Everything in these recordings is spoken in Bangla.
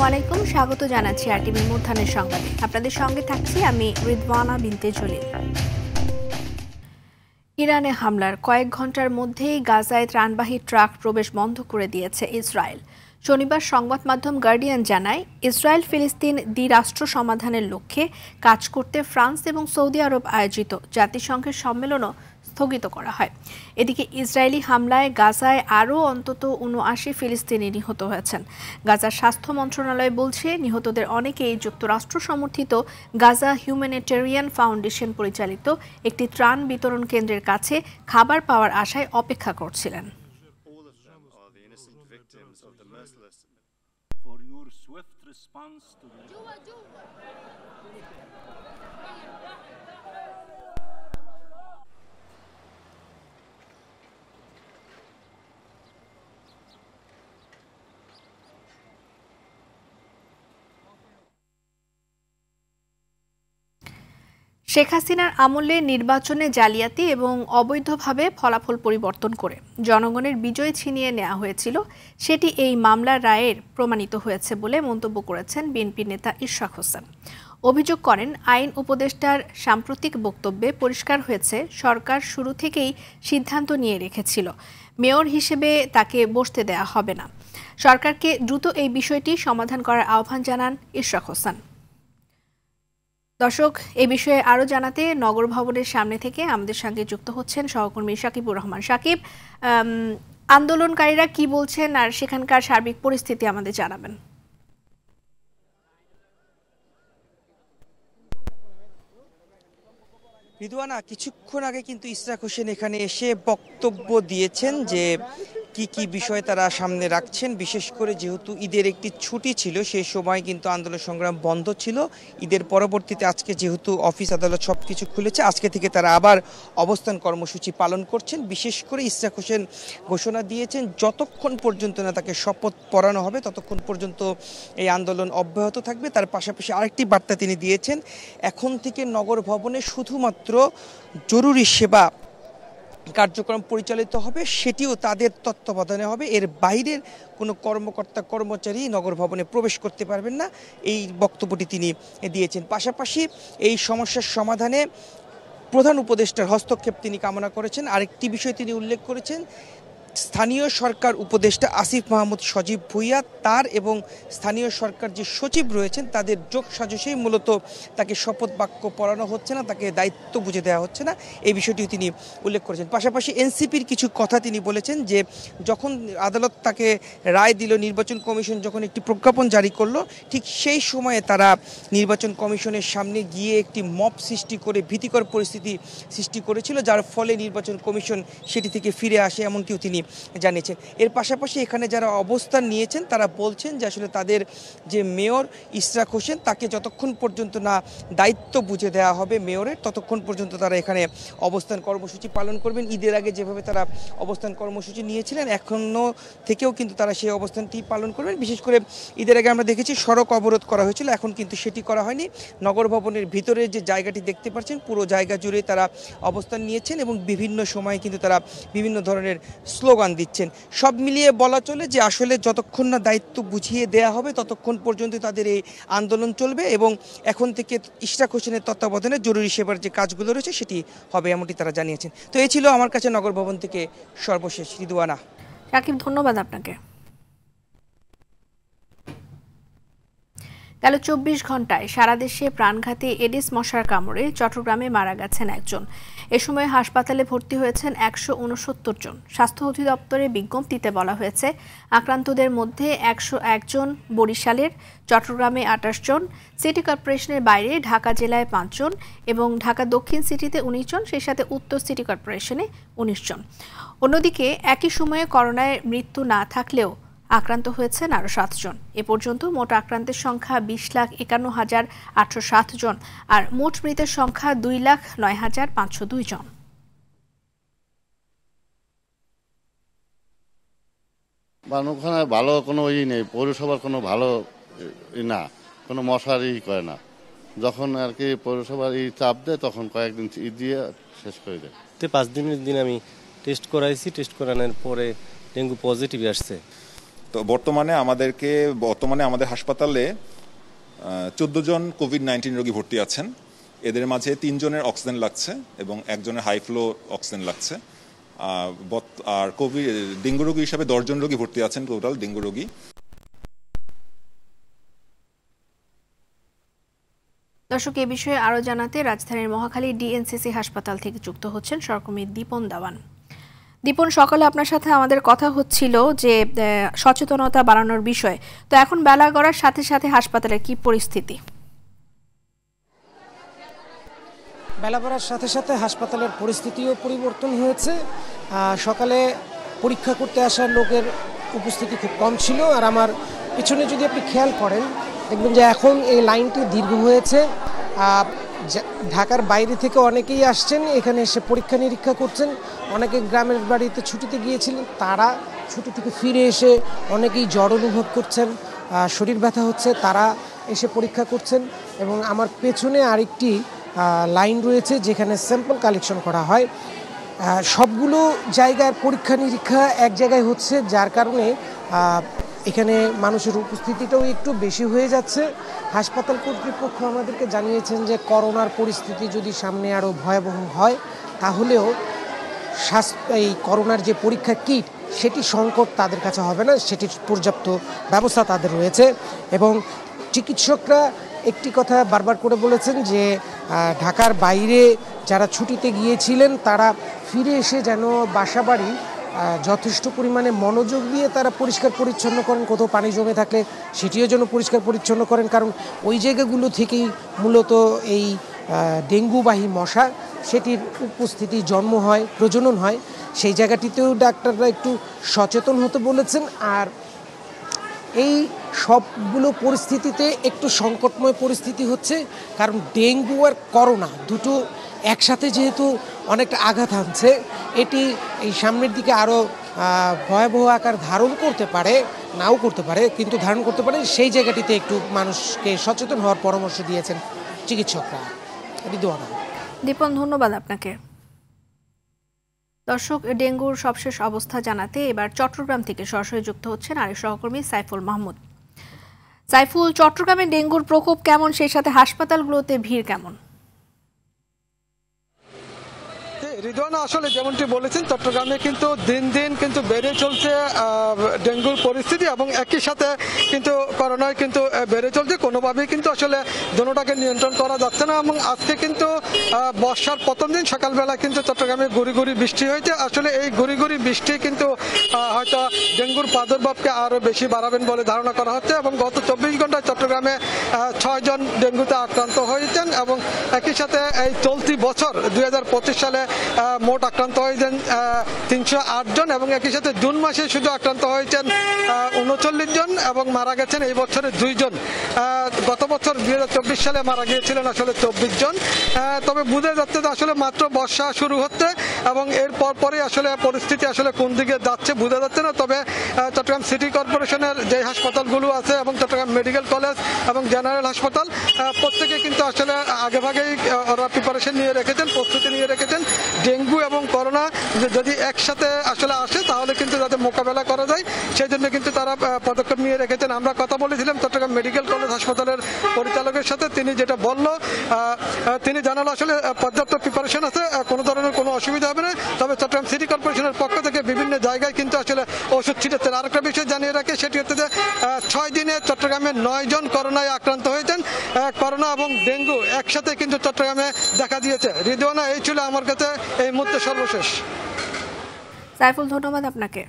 আসসালামু আলাইকুম, স্বাগত জানাচ্ছি আরটিভি মধ্যাহ্নের সংবাদে। আপনাদের সঙ্গে থাকছি আমি রিদওয়ানা বিনতে জলিল। ইরানে হামলার কয়েক ঘন্টার মধ্যেই গাজায় ত্রাণবাহী ট্রাক প্রবেশ বন্ধ করে দিয়েছে ইসরায়েল। শনিবার সংবাদ মাধ্যম গার্ডিয়ান জানায়, ইসরায়েল ফিলিস্তিন দ্বিরাষ্ট্র সমাধানের লক্ষ্যে কাজ করতে ফ্রান্স এবং সৌদি আরব আয়োজিত জাতিসংঘের সম্মেলনও স্থগিত করা হয়। এদিকে ইসরায়েলি হামলায় গাজায় আরও অন্তত ৭৯ ফিলিস্তিনি নিহত হয়েছেন। গাজার স্বাস্থ্য মন্ত্রণালয় বলছে, নিহতদের অনেকেই যুক্তরাষ্ট্র সমর্থিত গাজা হিউম্যানিটেরিয়ান ফাউন্ডেশন পরিচালিত একটি ত্রাণ বিতরণ কেন্দ্রের কাছে খাবার পাওয়ার আশায় অপেক্ষা করছিলেন। শেখ হাসিনার আমলে নির্বাচনে জালিয়াতি এবং অবৈধভাবে ফলাফল পরিবর্তন করে জনগণের বিজয় ছিনিয়ে নেওয়া হয়েছিল, সেটি এই মামলার রায়ের প্রমাণিত হয়েছে বলে মন্তব্য করেছেন বিএনপি নেতা ইশরাক হোসেন। অভিযোগ করেন, আইন উপদেষ্টার সাম্প্রতিক বক্তব্যে পরিষ্কার হয়েছে সরকার শুরু থেকেই সিদ্ধান্ত নিয়ে রেখেছিল মেয়র হিসেবে তাকে বসতে দেয়া হবে না। সরকারকে দ্রুত এই বিষয়টি সমাধান করার আহ্বান জানান ইশরাক হোসেন। দর্শক, এই বিষয়ে আরও জানাতে নগর ভবনের সামনে থেকে আমাদের সঙ্গে যুক্ত হচ্ছেন সহকর্মী সাকিবুর রহমান। সাকিব, আন্দোলনকারীরা কি বলছেন আর সেখানকার সার্বিক পরিস্থিতি আমাদের জানাবেন। রিদওয়ানা, কিছুক্ষণ আগে কিন্তু ইশরাক হোসেন এখানে এসে বক্তব্য দিয়েছেন যে কি কি বিষয় তারা সামনে রাখছেন। বিশেষ করে যেহেতু ঈদের একটি ছুটি ছিল, সেই সময় কিন্তু আন্দোলন সংগ্রাম বন্ধ ছিল। ঈদের পরবর্তীতে আজকে যেহেতু অফিস আদালত সব কিছু খুলেছে, আজকে থেকে তারা আবার অবস্থান কর্মসূচি পালন করছেন। বিশেষ করে ইশরাক হোসেন ঘোষণা দিয়েছেন, যতক্ষণ পর্যন্ত না তাকে শপথ পড়ানো হবে ততক্ষণ পর্যন্ত এই আন্দোলন অব্যাহত থাকবে। তার পাশাপাশি আরেকটি বার্তা তিনি দিয়েছেন, এখন থেকে নগর ভবনে শুধুমাত্র জরুরি সেবা কার্যক্রম পরিচালিত হবে, সেটিও তাদের তত্ত্বাবধানে হবে। এর বাইরের কোনো কর্মকর্তা কর্মচারী নগর ভবনে প্রবেশ করতে পারবেন না, এই বক্তব্যটি তিনি দিয়েছেন। পাশাপাশি এই সমস্যার সমাধানে প্রধান উপদেষ্টার হস্তক্ষেপ তিনি কামনা করেছেন। আরেকটি বিষয় তিনি উল্লেখ করেছেন, স্থানীয় সরকার উপদেষ্টা আসিফ মাহমুদ সজীব ভুইয়া তার এবং স্থানীয় সরকার যে সচিব রয়েছেন তাদের যোগ সাজসেই মূলত তাকে শপথ বাক্য পড়ানো হচ্ছে না, তাকে দায়িত্ব বুঝে দেওয়া হচ্ছে না, এই বিষয়টিও তিনি উল্লেখ করেছেন। পাশাপাশি এনসিপির কিছু কথা তিনি বলেছেন যে যখন আদালত তাকে রায় দিল, নির্বাচন কমিশন যখন একটি প্রজ্ঞাপন জারি করলো, ঠিক সেই সময়ে তারা নির্বাচন কমিশনের সামনে গিয়ে একটি মব সৃষ্টি করে ভীতিকর পরিস্থিতি সৃষ্টি করেছিল, যার ফলে নির্বাচন কমিশন সেটি থেকে ফিরে আসে, এমনটিও তিনি জানিয়েছেন। এর পাশাপাশি এখানে যারা অবস্থান নিয়েছেন তারা বলছেন যে আসলে তাদের যে মেয়র ইশরাক হোসেন, তাকে যতক্ষণ পর্যন্ত না দায়িত্ব বুঝে দেওয়া হবে মেয়রের, ততক্ষণ পর্যন্ত তারা এখানে অবস্থান কর্মসূচি পালন করবেন। ঈদের আগে যেভাবে তারা অবস্থান কর্মসূচি নিয়েছিলেন, এখনও থেকেও কিন্তু তারা সেই অবস্থানটি পালন করবেন। বিশেষ করে ঈদের আগে আমরা দেখেছি সড়ক অবরোধ করা হয়েছিল, এখন কিন্তু সেটি করা হয়নি। নগর ভবনের ভিতরে যে জায়গাটি দেখতে পাচ্ছেন, পুরো জায়গা জুড়ে তারা অবস্থান নিয়েছেন এবং বিভিন্ন সময়ে কিন্তু তারা বিভিন্ন ধরনের স্লোগান দিচ্ছেন। সব মিলিয়ে বলা চলে যে আসলে যতক্ষণ না দায়িত্ব বুঝিয়ে দেয়া হবে ততক্ষণ পর্যন্ত তাদের এই আন্দোলন চলবে এবং এখন থেকে ইশরাক হোসেনের তত্ত্বাবধানে জরুরি সেবার যে কাজগুলো রয়েছে সেটি হবে, এমনটি তারা জানিয়েছেন। তো এই ছিল আমার কাছে নগর ভবন থেকে সর্বশেষ। রিদওয়ানা। সাকিব, ধন্যবাদ আপনাকে। গেল ২৪ ঘন্টায় সারা দেশে প্রাণঘাতী এডিস মশার কামড়ে চট্টগ্রামে মারা গেছেন একজন। এ সময় হাসপাতালে ভর্তি হয়েছেন ১৬৯ জন। স্বাস্থ্য অধিদপ্তরে বিজ্ঞপ্তিতে বলা হয়েছে, আক্রান্তদের মধ্যে ১০১ জন বরিশালের, চট্টগ্রামে ২৮ জন, সিটি কর্পোরেশনের বাইরে ঢাকা জেলায় ৫ জন এবং ঢাকা দক্ষিণ সিটিতে ১৯ জন, সেই সাথে উত্তর সিটি কর্পোরেশনে ১৯ জন। অন্যদিকে একই সময়ে করোনায় মৃত্যু না থাকলেও আক্রান্ত হয়েছেন আরও ৭ জন। এ পর্যন্ত মোট আক্রান্তের সংখ্যা ২০,৫১,৮০৭ জন আর মোট মৃতের সংখ্যা ২,০৯,৫০২ জন। ওখানে ভালো কোনো নেই, পৌরসভার কোনো ভালো না, কোনো মশারি করে না। যখন আর কি পৌরসভার চাপ দেয় তখন কয়েকদিন দিয়ে শেষ করে দেয়। ৫ দিনের দিন আমি টেস্ট করাইছি, টেস্ট করানোর পরে ডেঙ্গু পজিটিভ আসছে। তো বর্তমানে আমাদের হাসপাতালে 14 জন কোভিড-19 রোগী ভর্তি আছেন। এদের মাঝে 3 জনের অক্সিজেন লাগছে এবং 1 জনের হাই ফ্লো অক্সিজেন লাগছে। আর ডেঙ্গু রোগী হিসাবে 10 জন রোগী ভর্তি আছেন, টোটাল ডেঙ্গু রোগী। দর্শক, এ বিষয়ে আরো জানাতে রাজধানীর মহাখালী ডিএনসিসি হাসপাতাল থেকে যুক্ত হচ্ছেন সহকর্মী দীপন দাওয়ান। দীপন, সকালে আপনার সাথে আমাদের কথা হচ্ছিল যে সচেতনতা বাড়ানোর বিষয়ে, তো এখন বেলা গড়ার সাথে সাথে হাসপাতালের কি পরিস্থিতি? বেলা বাড়ার সাথে সাথে হাসপাতালের পরিস্থিতিও পরিবর্তন হয়েছে। সকালে পরীক্ষা করতে আসা লোকের উপস্থিতি খুব কম ছিল, আর আমার পিছনে যদি আপনি খেয়াল করেন দেখবেন যে এখন এই লাইনটি দীর্ঘ হয়েছে। ঢাকার বাইরে থেকে অনেকেই আসছেন, এখানে এসে পরীক্ষা নিরীক্ষা করছেন। অনেকে গ্রামের বাড়িতে ছুটিতে গিয়েছিলেন, তারা ছুটি থেকে ফিরে এসে অনেকেই জ্বর অনুভব করছেন, শরীর ব্যথা হচ্ছে, তারা এসে পরীক্ষা করছেন। এবং আমার পেছনে আরেকটি লাইন রয়েছে যেখানে স্যাম্পল কালেকশন করা হয়। সবগুলো জায়গার পরীক্ষা নিরীক্ষা এক জায়গায় হচ্ছে, যার কারণে এখানে মানুষের উপস্থিতিটাও একটু বেশি হয়ে যাচ্ছে। হাসপাতাল কর্তৃপক্ষ আমাদেরকে জানিয়েছেন যে করোনার পরিস্থিতি যদি সামনে আরও ভয়াবহ হয় তাহলেও এই করোনার যে পরীক্ষা কিট সেটি সংকট তাদের কাছে হবে না, সেটির পর্যাপ্ত ব্যবস্থা তাদের রয়েছে। এবং চিকিৎসকরা একটি কথা বারবার করে বলেছেন যে ঢাকার বাইরে যারা ছুটিতে গিয়েছিলেন তারা ফিরে এসে যেন বাসাবাড়ি যথেষ্ট পরিমাণে মনোযোগ দিয়ে তারা পরিষ্কার পরিচ্ছন্ন করেন, কোথাও পানি জমে থাকলে সেটিও যেন পরিষ্কার পরিচ্ছন্ন করেন, কারণ ওই জায়গাগুলো থেকেই মূলত এই ডেঙ্গুবাহী মশা সেটির উপস্থিতি জন্ম হয়, প্রজনন হয়। সেই জায়গাটিতেও ডাক্তাররা একটু সচেতন হতে বলেছেন। আর এই সবগুলো পরিস্থিতিতে একটু সংকটময় পরিস্থিতি হচ্ছে, কারণ ডেঙ্গু আর করোনা দুটো একসাথে যেহেতু অনেকটা আঘাত হানছে, এটি এই সামনের দিকে আরও ভয়াবহ আকার ধারণ করতে পারে, নাও করতে পারে, কিন্তু ধারণ করতে পারে। সেই জায়গাটিতে একটু মানুষকে সচেতন হওয়ার পরামর্শ দিয়েছেন চিকিৎসকরা। দীপন, ধন্যবাদ আপনাকে। দর্শক, ডেঙ্গুর সবশেষ অবস্থা জানাতে এবার চট্টগ্রাম থেকে সরাসরি যুক্ত হচ্ছেন আরেক সহকর্মী সাইফুল মাহমুদ। সাইফুল, চট্টগ্রামে ডেঙ্গুর প্রকোপ কেমন, সেই সাথে হাসপাতালগুলোতে ভিড় কেমন? রিদওয়ানা, আসলে যেমনটি বলেছেন চট্টগ্রামে কিন্তু দিন দিন কিন্তু বেড়ে চলছে ডেঙ্গুর পরিস্থিতি, এবং একই সাথে কিন্তু করোনায় কিন্তু বেড়ে চলছে। কোনোভাবেই কিন্তু আসলে দুটোটাকে নিয়ন্ত্রণ করা যাচ্ছে না। এবং আজকে কিন্তু বর্ষার প্রথম দিন সকালবেলা কিন্তু চট্টগ্রামে গুড়ি গুড়ি বৃষ্টি হয়েছে। আসলে এই গুড়ি গুড়ি বৃষ্টি কিন্তু হয়তো ডেঙ্গুর প্রাদুর্ভাবকে আরও বেশি বাড়াবেন বলে ধারণা করা হচ্ছে। এবং গত 24 ঘন্টায় চট্টগ্রামে 6 জন ডেঙ্গুতে আক্রান্ত হয়েছেন, এবং একই সাথে এই চলতি বছর 2025 সালে মোট আক্রান্ত হয়েছেন 308 জন, এবং একই সাথে জুন মাসে শুধু আক্রান্ত হয়েছেন 39 জন, এবং মারা গেছেন এই বছরে 2 জন। গত বছর 2024 সালে মারা গিয়েছিলেন আসলে 24 জন। তবে বোঝা যাচ্ছে যে আসলে মাত্র বর্ষা শুরু হচ্ছে, এবং এর পরপরই আসলে পরিস্থিতি আসলে কোন দিকে যাচ্ছে বোঝা যাচ্ছে না। তবে চট্টগ্রাম সিটি কর্পোরেশনের যে হাসপাতালগুলো আছে এবং চট্টগ্রাম মেডিকেল কলেজ এবং জেনারেল হাসপাতাল প্রত্যেকে কিন্তু আসলে আগেভাগেই ওরা প্রিপারেশন নিয়ে রেখেছেন, প্রস্তুতি নিয়ে রেখেছেন। ডেঙ্গু এবং করোনা যদি একসাথে আসলে আসে তাহলে কিন্তু যাতে মোকাবেলা করা যায় সেই জন্য কিন্তু তারা পদক্ষেপ নিয়ে রেখেছেন। আমরা কথা বলেছিলাম চট্টগ্রাম মেডিকেল কলেজ হাসপাতালের পরিচালকের সাথে, তিনি যেটা বললো তিনি জানালো আসলে পর্যাপ্ত প্রিপারেশন আছে, কোনো ধরনের কোনো অসুবিধা হবে না। তবে চট্টগ্রাম সিটি কর্পোরেশনের পক্ষ থেকে বিভিন্ন জায়গায় কিন্তু আসলে ওষুধ ছিটাচ্ছেন। আরেকটা বিষয় জানিয়ে রাখে, সেটি হচ্ছে যে 6 দিনে চট্টগ্রামে 9 জন করোনায় আক্রান্ত হয়েছেন। করোনা এবং ডেঙ্গু একসাথে কিন্তু চট্টগ্রামে দেখা দিয়েছে। রিদওয়ানা, এই ছিল আমার কাছে এই মুহূর্তে সর্বশেষ। সাইফুল, ধন্যবাদ আপনাকে।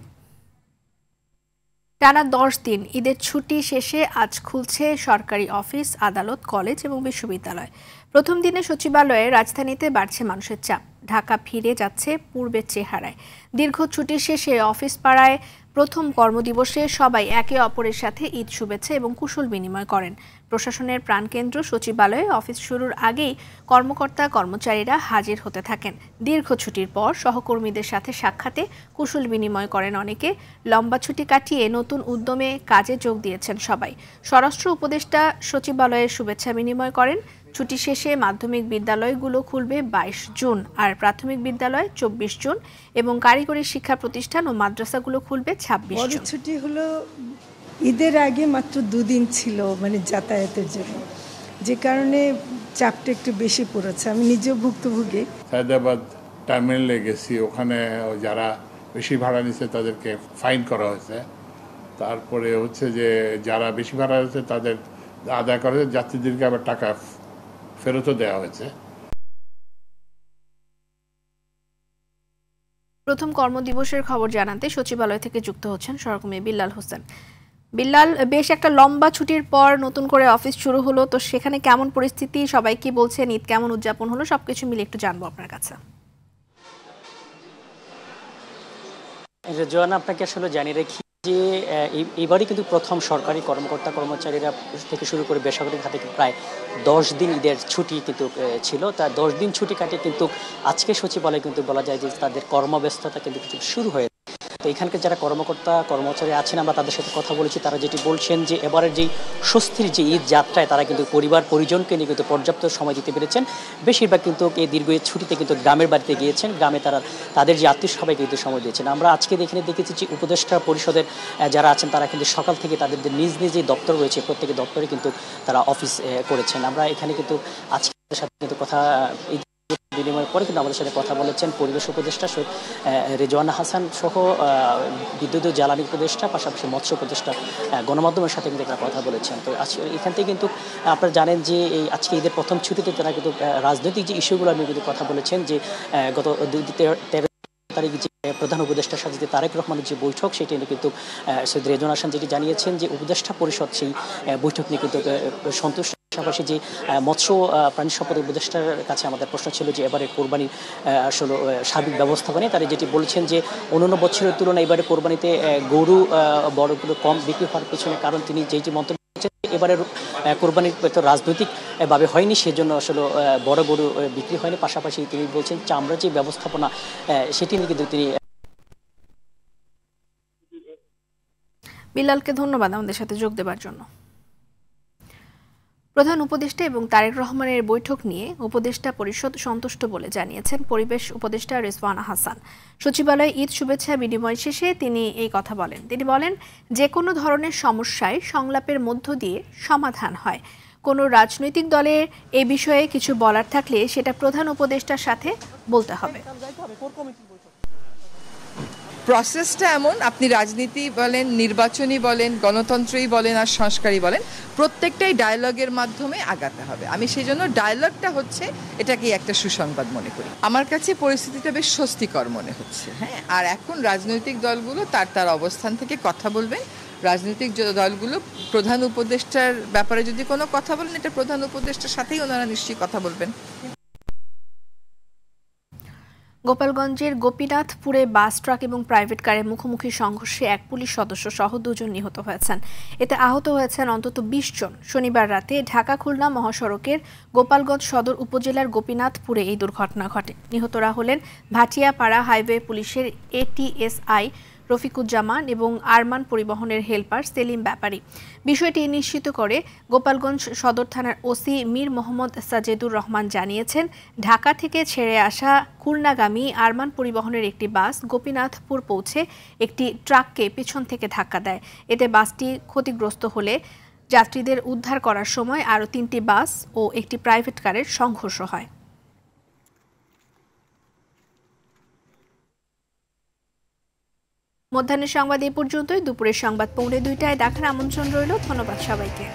টানা 10 দিন ঈদের ছুটি শেষে আজ খুলছে সরকারি অফিস, আদালত, কলেজ এবং বিশ্ববিদ্যালয়। প্রথম দিনে সচিবালয়ে রাজধানীতে বাড়ছে মানুষের চাপ, ঢাকা ফিরে যাচ্ছে পূর্বের চেহারায়। দীর্ঘ ছুটির শেষে অফিস পাড়ায় প্রথম কর্মদিবসে সবাই একে অপরের সাথে ঈদ শুভেচ্ছা এবং কুশল বিনিময় করেন। প্রশাসনের প্রাণকেন্দ্র সচিবালয়ে অফিস শুরুর আগেই কর্মকর্তা কর্মচারীরা হাজির হতে থাকেন। দীর্ঘ ছুটির পর সহকর্মীদের সাথে সাক্ষাতে কুশল বিনিময় করেন অনেকে। লম্বা ছুটি কাটিয়ে নতুন উদ্যমে কাজে যোগ দিয়েছেন সবাই। স্বরাষ্ট্র উপদেষ্টা সচিবালয়ে শুভেচ্ছা বিনিময় করেন। ছুটি শেষে মাধ্যমিক বিদ্যালয়গুলো খুলবে 22 জুন, আর প্রাথমিক বিদ্যালয় 24 জুন এবং কারিগরি শিক্ষা প্রতিষ্ঠান ও মাদ্রাসাগুলো খুলবে 26 বড় জুন। ছুটি হলো ঈদের আগে মাত্র 2 দিন ছিল, মানে যাতায়াতের জন্য, যে কারণে চাপটা একটু বেশি পড়েছে। আমি নিজেও ভুক্তভোগী। হায়দ্রাবাদ টার্মিনালে গেছি, ওখানে যারা বেশি ভাড়া নিচ্ছে তাদেরকে ফাইন করা হয়েছে। তারপরে হচ্ছে যে যারা বেশি ভাড়া হয়েছে তাদের আদায় করা হয়েছে, যাত্রীদেরকে আবার টাকা ফেরতও দেওয়া হয়েছে। প্রথম কর্মদিবসের খবর জানাতে সচিবালয় থেকে যুক্ত হচ্ছেন সহকর্মী বিল্লাল হোসেন। বিল্লাল, বেশ একটা লম্বা ছুটির পর নতুন করে অফিস শুরু হলো, তো সেখানে কেমন পরিস্থিতি, সবাই কি বলছেন, ঈদ কেমন উদযাপন হলো, সবকিছু মিলে একটু জানবো আপনার কাছে। জোয়ানা, আপনাকে আসলে জানিয়ে রাখি যে এবারই কিন্তু প্রথম সরকারি কর্মকর্তা কর্মচারীরা থেকে শুরু করে বেসরকারি খাতে প্রায় 10 দিন ঈদের ছুটি কিন্তু ছিল। তা 10 দিন ছুটি কাটিয়ে কিন্তু আজকে সচিবালয়ে কিন্তু বলা যায় যে তাদের কর্মব্যস্ততা কিন্তু শুরু হয়েছে। তো এখানকার যারা কর্মকর্তা কর্মচারী আছেন, আমরা তাদের সাথে কথা বলেছি, তারা যেটি বলছেন যে এবারের যেই স্বস্তির যে ঈদ যাত্রায় তারা কিন্তু পরিবার পরিজনকে নিয়ে কিন্তু পর্যাপ্ত সময় দিতে পেরেছেন। বেশিরভাগ কিন্তু এই দীর্ঘ ঈদ ছুটিতে কিন্তু গ্রামের বাড়িতে গিয়েছেন, গ্রামে তারা তাদের যে আত্মীয় সবাই কিন্তু সময় দিয়েছেন। আমরা আজকে এখানে দেখেছি যে উপদেষ্টা পরিষদের যারা আছেন তারা কিন্তু সকাল থেকে তাদের নিজ নিজ যে দপ্তর রয়েছে প্রত্যেকের দপ্তরে কিন্তু তারা অফিস করেছেন। আমরা এখানে কিন্তু আজকে সাথে কিন্তু কথা বিনিময়ের পরে কিন্তু আমাদের সাথে কথা বলেছেন পরিবেশ উপদেষ্টা রেজওয়ানা হাসান সহ বিদ্যুৎ ও জ্বালানি উপদেষ্টা, পাশাপাশি মৎস্য উপদেষ্টা, গণমাধ্যমের সাথে কিন্তু কথা বলেছেন। তো এখান থেকে কিন্তু আপনারা জানেন যে এই আজকে ঈদের প্রথম ছুটিতে তারা কিন্তু রাজনৈতিক যে ইস্যুগুলো নিয়ে কিন্তু কথা বলেছেন, যে গত 13 তারিখ যে প্রধান উপদেষ্টার সাথে তারেক রহমানের যে বৈঠক, সেটি নিয়ে কিন্তু সৈয়দ রেজওয়ানা হাসান যেটি জানিয়েছেন যে উপদেষ্টা পরিষদ সেই বৈঠক নিয়ে কিন্তু সন্তুষ্ট। পাশাপাশি যে মৎস্য প্রাণী সম্পদ উপদেষ্টার কাছে আমাদের প্রশ্ন ছিল যে এবারে কোরবানির আসলে সার্বিক ব্যবস্থাপনা, তারা যেটি বলছেন যে অন্যান্য বছরের তুলনায় এবারে কোরবানিতে গরু বড়গুলো কম বিক্রি হওয়ার পেছনে কারণ তিনি যেই মন্তব্য করছেন এবারে কোরবানির রাজনৈতিক ভাবে হয়নি, সেজন্য আসলে বড় গরু বিক্রি হয়নি। পাশাপাশি তিনি বলছেন চামড়া যে ব্যবস্থাপনা সেটি নিয়ে কিন্তু তিনি। বিল্লালকে ধন্যবাদ আমাদের সাথে যোগ দেওয়ার জন্য। প্রধান উপদেষ্টা এবং তারেক রহমানের বৈঠক নিয়ে উপদেষ্টা পরিষদ সন্তুষ্ট বলে জানিয়েছেন পরিবেশ উপদেষ্টা রেজওয়ানা হাসান। সচিবালয়ে ঈদ শুভেচ্ছা বিনিময় শেষে তিনি এই কথা বলেন। তিনি বলেন, যে কোনো ধরনের সমস্যায় সংলাপের মধ্য দিয়ে সমাধান হয়। কোনো রাজনৈতিক দলের এ বিষয়ে কিছু বলার থাকলে সেটা প্রধান উপদেষ্টার সাথে বলতে হবে। প্রসেসটা এমন, আপনি রাজনীতি বলেন, নির্বাচনী বলেন, গণতন্ত্রই বলেন আর সংস্কারই বলেন, প্রত্যেকটাই ডায়ালগের মাধ্যমে আগাতে হবে। আমি সেই জন্য ডায়ালগটা হচ্ছে এটাকে একটা সুসংবাদ মনে করি। আমার কাছে পরিস্থিতিটা বেশ স্বস্তিকর মনে হচ্ছে। হ্যাঁ, আর এখন রাজনৈতিক দলগুলো তার অবস্থান থেকে কথা বলবেন। রাজনৈতিক দলগুলো প্রধান উপদেষ্টার ব্যাপারে যদি কোনো কথা বলেন, এটা প্রধান উপদেষ্টার সাথেই ওনারা নিশ্চয়ই কথা বলবেন। গোপালগঞ্জের গোপীনাথপুরে বাস, ট্রাক এবং প্রাইভেট কারের মুখোমুখি সংঘর্ষে এক পুলিশ সদস্য সহ 2 জন নিহত হয়েছেন। এতে আহত হয়েছেন অন্তত 20 জন। শনিবার রাতে ঢাকা খুলনা মহাসড়কের গোপালগঞ্জ সদর উপজেলার গোপীনাথপুরে এই দুর্ঘটনা ঘটে। নিহতরা হলেন ভাটিয়াপাড়া হাইওয়ে পুলিশের এটিএসআই রফিকুজ্জামান এবং আরমান পরিবহনের হেলপার সেলিম ব্যাপারী। বিষয়টি নিশ্চিত করে গোপালগঞ্জ সদর থানার ওসি মীর মোহাম্মদ সাজেদুর রহমান জানিয়েছেন, ঢাকা থেকে ছেড়ে আসা খুলনাগামী আরমান পরিবহনের একটি বাস গোপীনাথপুর পৌঁছে একটি ট্রাককে পিছন থেকে ধাক্কা দেয়। এতে বাসটি ক্ষতিগ্রস্ত হলে যাত্রীদের উদ্ধার করার সময় আরও 3টি বাস ও একটি প্রাইভেট কারের সংঘর্ষ হয়। মধ্যাহ্নের সংবাদ এ পর্যন্তই। দুপুরের সংবাদ 2:45 দেখার আমন্ত্রণ রইল। ধন্যবাদ সবাইকে।